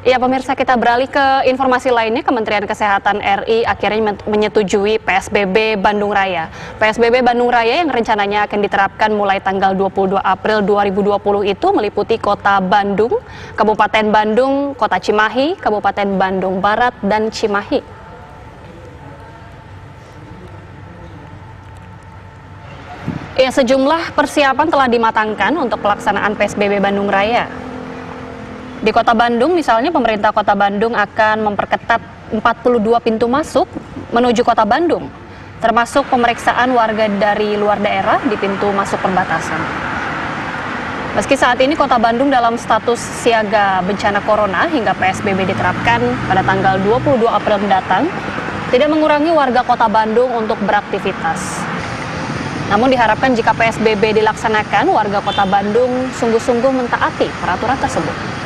Ya, pemirsa, kita beralih ke informasi lainnya. Kementerian Kesehatan RI akhirnya menyetujui PSBB Bandung Raya. PSBB Bandung Raya yang rencananya akan diterapkan mulai tanggal 22 April 2020 itu meliputi Kota Bandung, Kabupaten Bandung, Kota Cimahi, Kabupaten Bandung Barat, dan Cimahi. Ya, sejumlah persiapan telah dimatangkan untuk pelaksanaan PSBB Bandung Raya. Di Kota Bandung misalnya, pemerintah Kota Bandung akan memperketat 42 pintu masuk menuju Kota Bandung, termasuk pemeriksaan warga dari luar daerah di pintu masuk perbatasan. Meski saat ini Kota Bandung dalam status siaga bencana corona hingga PSBB diterapkan pada tanggal 22 April mendatang, tidak mengurangi warga Kota Bandung untuk beraktivitas. Namun diharapkan jika PSBB dilaksanakan, warga Kota Bandung sungguh-sungguh mentaati peraturan tersebut.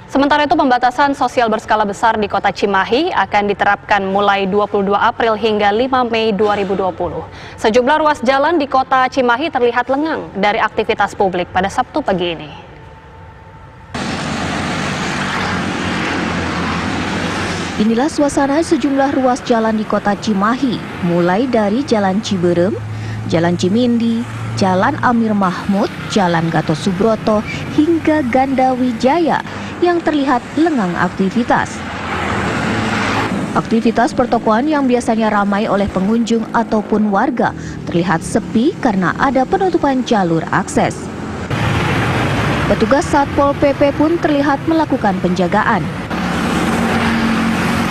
Sementara itu, pembatasan sosial berskala besar di Kota Cimahi akan diterapkan mulai 22 April hingga 5 Mei 2020. Sejumlah ruas jalan di Kota Cimahi terlihat lengang dari aktivitas publik pada Sabtu pagi ini. Inilah suasana sejumlah ruas jalan di Kota Cimahi, mulai dari Jalan Ciberem, Jalan Cimindi, Jalan Amir Mahmud, Jalan Gatot Subroto, hingga Ganda Wijaya yang terlihat lengang aktivitas. Aktivitas pertokoan yang biasanya ramai oleh pengunjung ataupun warga terlihat sepi karena ada penutupan jalur akses. Petugas Satpol PP pun terlihat melakukan penjagaan.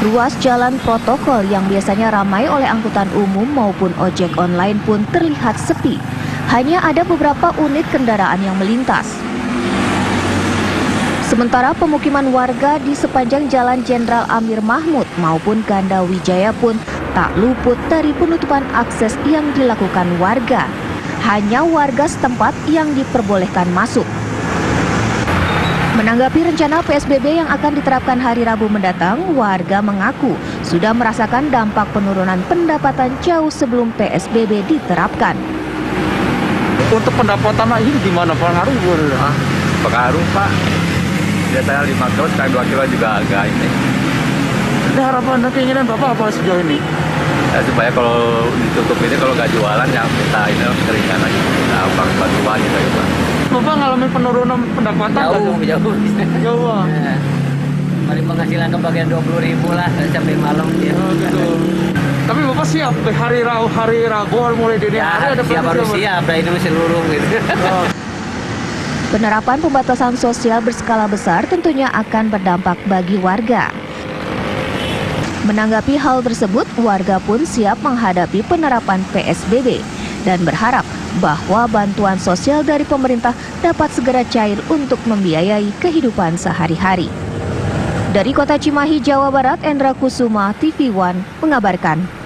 Ruas jalan protokol yang biasanya ramai oleh angkutan umum maupun ojek online pun terlihat sepi. Hanya ada beberapa unit kendaraan yang melintas. Sementara pemukiman warga di sepanjang Jalan Jenderal Amir Mahmud maupun Ganda Wijaya pun tak luput dari penutupan akses yang dilakukan warga. Hanya warga setempat yang diperbolehkan masuk. Menanggapi rencana PSBB yang akan diterapkan hari Rabu mendatang, warga mengaku sudah merasakan dampak penurunan pendapatan jauh sebelum PSBB diterapkan. Untuk pendapatan ini gimana pengaruh? Pengaruh, Pak. Ya, saya 5 kilo, sekarang 2 kilo juga agak ini. Ada harapan dan keinginan Bapak apa sejauh ini? Ya, supaya kalau ditutup ini, kalau nggak jualan, yang kita ini keringan lagi. Kita bantuan gitu ya, Pak. Bapak ngalamin penurunan pendapatan? Jauh. Paling penghasilan kebagian 20.000 lah sampai malam ya. Gitu. Tapi Bapak siap hari Rabu mulai dini hari ada siap, harus siap, ini masih seluruh gitu. Penerapan pembatasan sosial berskala besar tentunya akan berdampak bagi warga. Menanggapi hal tersebut, warga pun siap menghadapi penerapan PSBB dan berharap bahwa bantuan sosial dari pemerintah dapat segera cair untuk membiayai kehidupan sehari-hari. Dari Kota Cimahi, Jawa Barat, Endra Kusuma, TV One mengabarkan.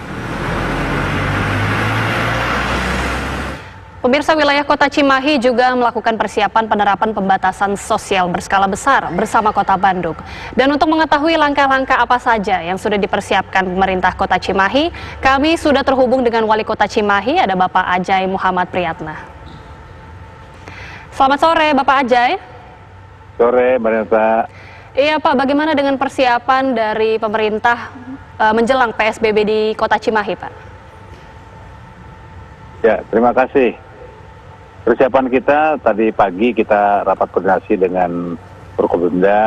Pemirsa, wilayah Kota Cimahi juga melakukan persiapan penerapan pembatasan sosial berskala besar bersama Kota Bandung. Dan untuk mengetahui langkah-langkah apa saja yang sudah dipersiapkan pemerintah Kota Cimahi, kami sudah terhubung dengan Wali Kota Cimahi, ada Bapak Ajay Muhammad Priyatna. Selamat sore, Bapak Ajay. Sore, Mbak Neta. Iya, Pak, bagaimana dengan persiapan dari pemerintah menjelang PSBB di Kota Cimahi, Pak? Ya, terima kasih. Persiapan kita tadi pagi kita rapat koordinasi dengan Forkopimda,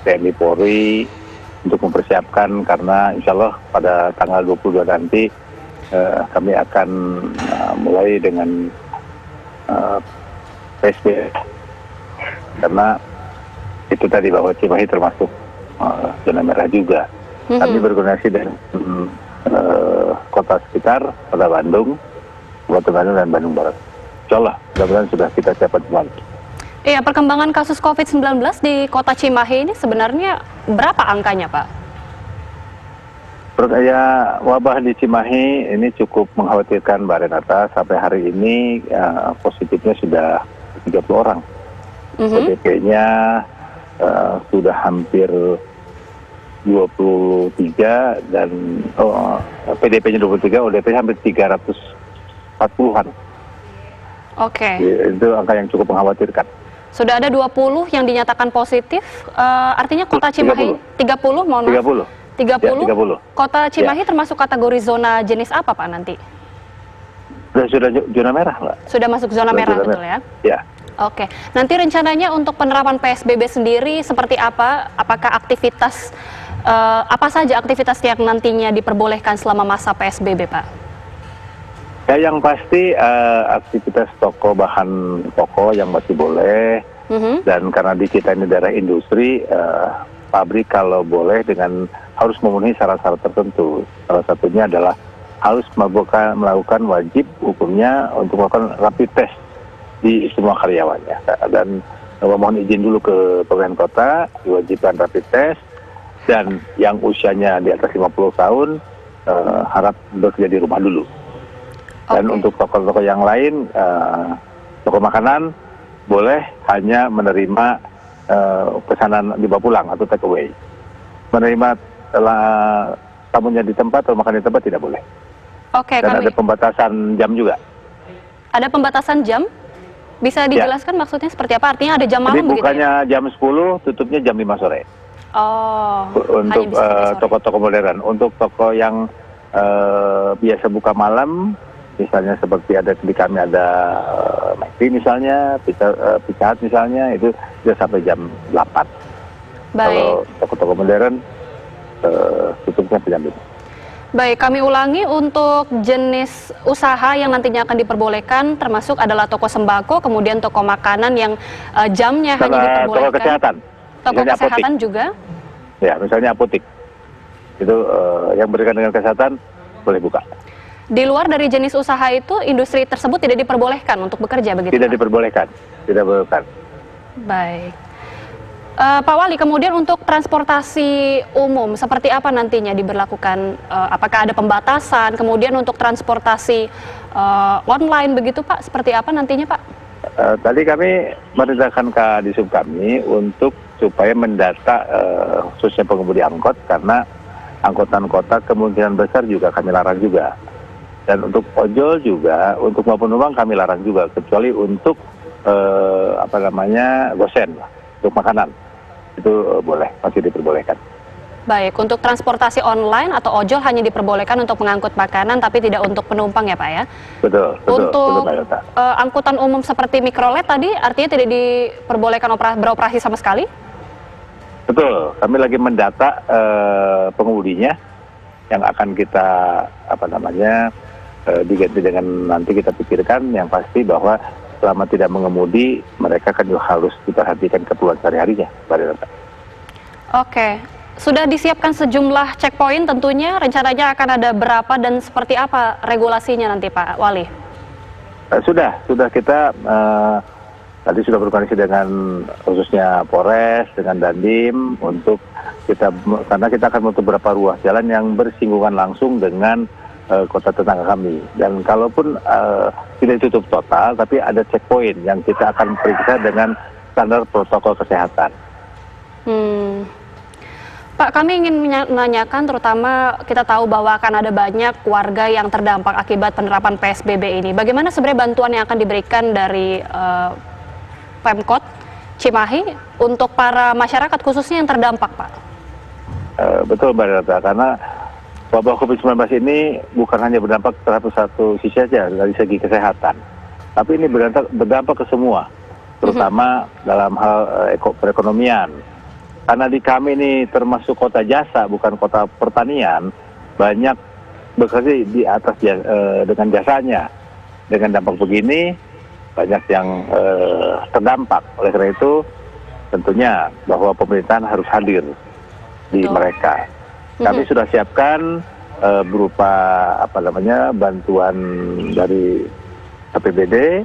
TNI Polri untuk mempersiapkan karena insya Allah pada tanggal 22 nanti kami akan mulai dengan PSBB karena itu tadi bahwa Cimahi termasuk zona merah juga. Kami berkoordinasi dengan kota sekitar, Kota Bandung, Kabupaten Bandung dan Bandung Barat. Insya Allah, mudah-mudahan sudah kita capai kembali. Iya, perkembangan kasus COVID-19 di Kota Cimahi ini sebenarnya berapa angkanya, Pak? Ya, wabah di Cimahi ini cukup mengkhawatirkan, Mbak Renata. Sampai hari ini positifnya sudah 30 orang. ODP-nya sudah hampir 23 dan PDP-nya 23, ODP hampir 340-an. Oke. Itu angka yang cukup mengkhawatirkan. Sudah ada 20 yang dinyatakan positif, artinya kota Cimahi 30, mohon maaf. 30. 30. Ya, 30. Kota Cimahi termasuk kategori zona jenis apa Pak nanti? Sudah zona merah, Mbak. Sudah masuk zona merah, betul ya? Ya. Oke, nanti rencananya untuk penerapan PSBB sendiri seperti apa? Apakah aktivitas, apa saja aktivitas yang nantinya diperbolehkan selama masa PSBB, Pak? Ya, yang pasti aktivitas toko bahan pokok yang masih boleh, dan karena di kita ini daerah industri, pabrik kalau boleh dengan harus memenuhi syarat-syarat tertentu. Salah satunya adalah harus melakukan wajib hukumnya untuk melakukan rapid test di semua karyawannya, dan memohon izin dulu ke pemerintah kota, diwajibkan rapid test, dan yang usianya di atas 50 tahun harap bekerja di rumah dulu. Dan untuk toko-toko yang lain, toko makanan boleh hanya menerima pesanan dibawa pulang atau take away. Menerima tamunya di tempat atau makan di tempat tidak boleh. Oke, dan ada pembatasan jam juga. Ada pembatasan jam? Bisa dijelaskan maksudnya seperti apa? Artinya ada jam malam begitu? Bukannya jam 10, tutupnya jam 5 sore. Oh. Untuk toko-toko modern. Untuk toko yang biasa buka malam, misalnya seperti ada di kami ada McD misalnya, Pizza Hut misalnya, itu bisa sampai jam 8. Baik. Kalau toko-toko modern tutupnya jam 5. Baik, kami ulangi untuk jenis usaha yang nantinya akan diperbolehkan termasuk adalah toko sembako, kemudian toko makanan yang jamnya hanya diperbolehkan. Toko kesehatan. Toko kesehatan apotik juga? Ya, misalnya apotik. Itu yang berkaitan dengan kesehatan boleh buka. Di luar dari jenis usaha itu, industri tersebut tidak diperbolehkan untuk bekerja begitu? Tidak diperbolehkan. Tidak diperbolehkan. Baik. Pak Wali, kemudian untuk transportasi umum, seperti apa nantinya diberlakukan? Apakah ada pembatasan? Kemudian untuk transportasi online begitu Pak, seperti apa nantinya Pak? Tadi kami merintahkan ke disub kami untuk supaya mendata khususnya pengemudi angkot, karena angkutan kota kemungkinan besar juga kami larang juga. Dan untuk ojol juga, untuk maupun penumpang kami larang juga, kecuali untuk gosen, untuk makanan. Itu boleh, masih diperbolehkan. Baik, untuk transportasi online atau ojol hanya diperbolehkan untuk mengangkut makanan, tapi tidak untuk penumpang ya Pak ya? Betul. Untuk betul, angkutan umum seperti mikrolet tadi, artinya tidak diperbolehkan beroperasi sama sekali? Betul, kami lagi mendata pengemudinya yang akan kita diganti dengan nanti kita pikirkan, yang pasti bahwa selama tidak mengemudi, mereka kan juga harus diperhatikan keperluan sehari-harinya. Oke, sudah disiapkan sejumlah checkpoint tentunya, rencananya akan ada berapa dan seperti apa regulasinya nanti Pak Wali? Sudah kita tadi sudah berkoordinasi dengan khususnya Polres, dengan Dandim, karena kita akan menutup beberapa ruas jalan yang bersinggungan langsung dengan kota tetangga kami, dan kalaupun tidak ditutup total, tapi ada checkpoint yang kita akan periksa dengan standar protokol kesehatan. Pak, kami ingin menanyakan, terutama kita tahu bahwa akan ada banyak warga yang terdampak akibat penerapan PSBB ini. Bagaimana sebenarnya bantuan yang akan diberikan dari Pemkot Cimahi untuk para masyarakat khususnya yang terdampak, Pak? Betul Mbak Rata, karena wabah COVID-19 ini bukan hanya berdampak terhadap satu sisi saja dari segi kesehatan, tapi ini berdampak ke semua, terutama dalam hal perekonomian. Karena di kami ini termasuk kota jasa, bukan kota pertanian, banyak bekerja di atas dengan jasanya. Dengan dampak begini, banyak yang terdampak. Oleh karena itu, tentunya bahwa pemerintahan harus hadir di mereka. Kami sudah siapkan berupa bantuan dari APBD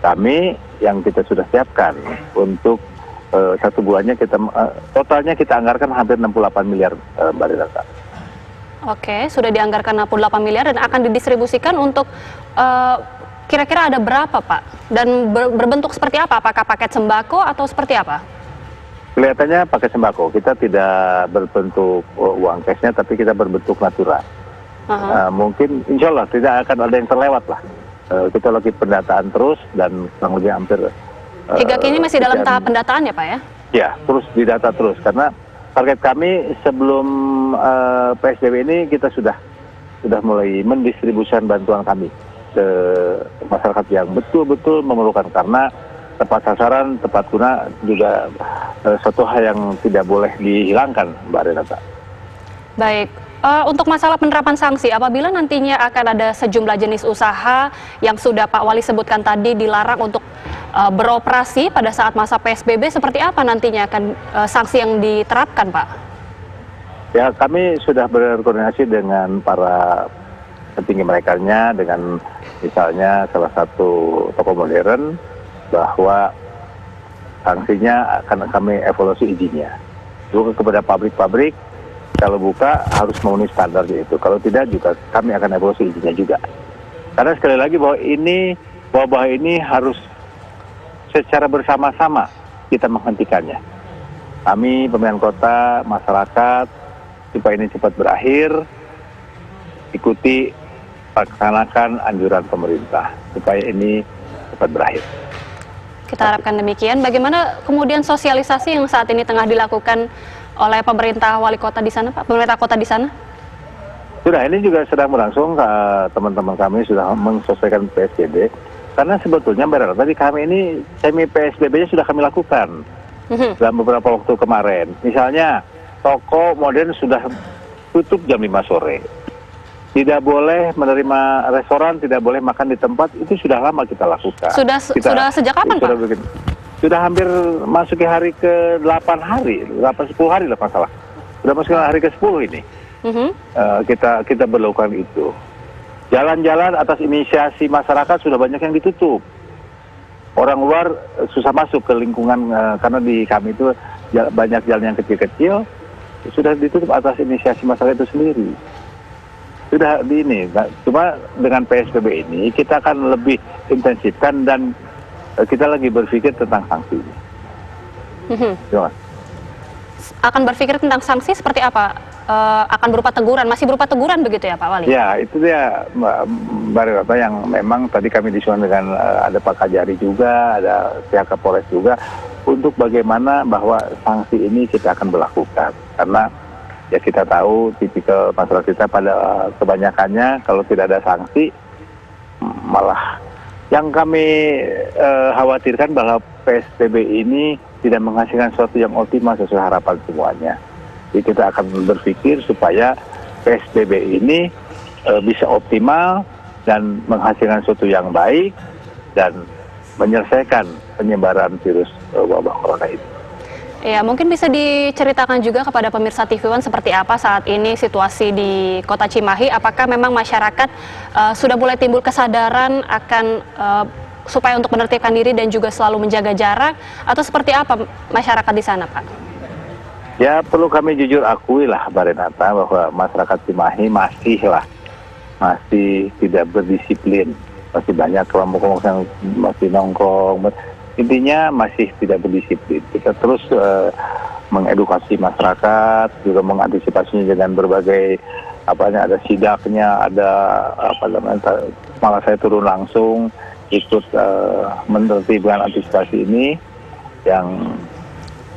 kami yang kita sudah siapkan untuk 1 bulannya totalnya kita anggarkan hampir 68 miliar Mbak Rita. Oke, sudah dianggarkan 68 miliar dan akan didistribusikan untuk kira-kira ada berapa Pak? Dan berbentuk seperti apa? Apakah paket sembako atau seperti apa? Kelihatannya pakai sembako. Kita tidak berbentuk uang cashnya, tapi kita berbentuk natura. Mungkin insya Allah tidak akan ada yang terlewat lah. Kita lagi pendataan terus dan kurang lebih hampir. Hingga kini masih dalam tahap pendataan ya Pak ya? Ya, terus didata terus karena target kami sebelum PSBB ini kita sudah mulai mendistribusikan bantuan kami ke masyarakat yang betul-betul memerlukan, karena tepat sasaran, tepat guna juga suatu hal yang tidak boleh dihilangkan, Mbak Renata. Baik, untuk masalah penerapan sanksi, apabila nantinya akan ada sejumlah jenis usaha yang sudah Pak Wali sebutkan tadi dilarang untuk beroperasi pada saat masa PSBB, seperti apa nantinya akan sanksi yang diterapkan, Pak? Ya, kami sudah berkoordinasi dengan para petinggi merekanya, dengan misalnya salah satu toko modern, bahwa sanksinya akan kami evaluasi izinnya. Juga kepada pabrik-pabrik, kalau buka harus memenuhi standar itu. Kalau tidak juga kami akan evaluasi izinnya juga. Karena sekali lagi bahwa ini wabah ini harus secara bersama-sama kita menghentikannya. Kami, pemerintah kota, masyarakat, supaya ini cepat berakhir, ikuti, laksanakan anjuran pemerintah supaya ini cepat berakhir. Kita harapkan demikian. Bagaimana kemudian sosialisasi yang saat ini tengah dilakukan oleh pemerintah wali kota di sana, Pak? Pemerintah kota di sana? Sudah, ini juga sedang berlangsung. Teman-teman kami sudah mensosialisasikan PSBB. Karena sebetulnya tadi kami ini semi PSBB-nya sudah kami lakukan dalam beberapa waktu kemarin. Misalnya toko modern sudah tutup jam 5 sore. Tidak boleh menerima restoran, tidak boleh makan di tempat, itu sudah lama kita lakukan. Sudah sejak kapan, Pak? Sudah hampir masuki hari ke-10 hari lah masalah. Sudah masuk hari ke-10 ini. Kita berlakukan itu. Jalan-jalan atas inisiasi masyarakat sudah banyak yang ditutup. Orang luar susah masuk ke lingkungan, karena di kami itu banyak jalan yang kecil-kecil, sudah ditutup atas inisiasi masyarakat itu sendiri. Sudah di ini, cuma dengan PSBB ini kita akan lebih intensifkan dan kita lagi berpikir tentang sanksi. Akan berpikir tentang sanksi seperti apa? Akan berupa teguran, masih berupa teguran begitu ya Pak Wali? Ya, itu dia Mbak Renata, yang memang tadi kami disuruh dengan ada Pak Kajari juga, ada pihak Kapolres juga, untuk bagaimana bahwa sanksi ini kita akan berlakukan. Karena ya kita tahu tipikal masyarakat kita pada kebanyakannya kalau tidak ada sanksi, malah yang kami khawatirkan bahwa PSBB ini tidak menghasilkan sesuatu yang optimal sesuai harapan semuanya. Jadi kita akan berpikir supaya PSBB ini bisa optimal dan menghasilkan sesuatu yang baik dan menyelesaikan penyebaran virus wabah corona itu. Ya, mungkin bisa diceritakan juga kepada pemirsa TV One seperti apa saat ini situasi di Kota Cimahi. Apakah memang masyarakat sudah mulai timbul kesadaran akan supaya untuk menertibkan diri dan juga selalu menjaga jarak, atau seperti apa masyarakat di sana, Pak? Ya, perlu kami jujur akui lah, Mbak Renata, bahwa masyarakat Cimahi masih tidak berdisiplin. Masih banyak kelompok-kelompok yang masih nongkrong. Intinya masih tidak berdisiplin. Kita terus mengedukasi masyarakat, juga mengantisipasinya dengan berbagai ada sidaknya, ada malah saya turun langsung ikut menertibkan antisipasi ini,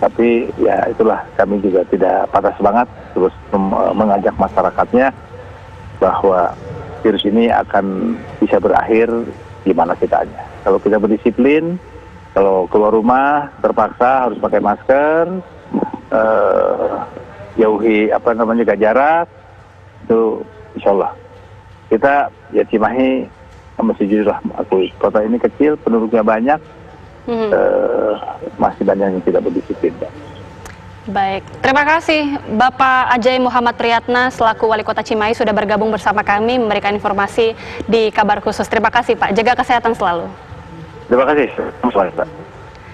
tapi ya itulah, kami juga tidak patah semangat, terus mengajak masyarakatnya bahwa virus ini akan bisa berakhir gimana kitanya. Kalau kita berdisiplin, kalau keluar rumah terpaksa harus pakai masker, jauhi jaga jarak, itu insya Allah. Kita ya Cimahi, masih jujur lah, kota ini kecil, penduduknya banyak, masih banyak yang tidak berdisiplin. Baik, terima kasih Bapak Ajay Muhammad Priyatna selaku Wali Kota Cimahi sudah bergabung bersama kami memberikan informasi di Kabar Khusus. Terima kasih Pak, jaga kesehatan selalu. Terima kasih.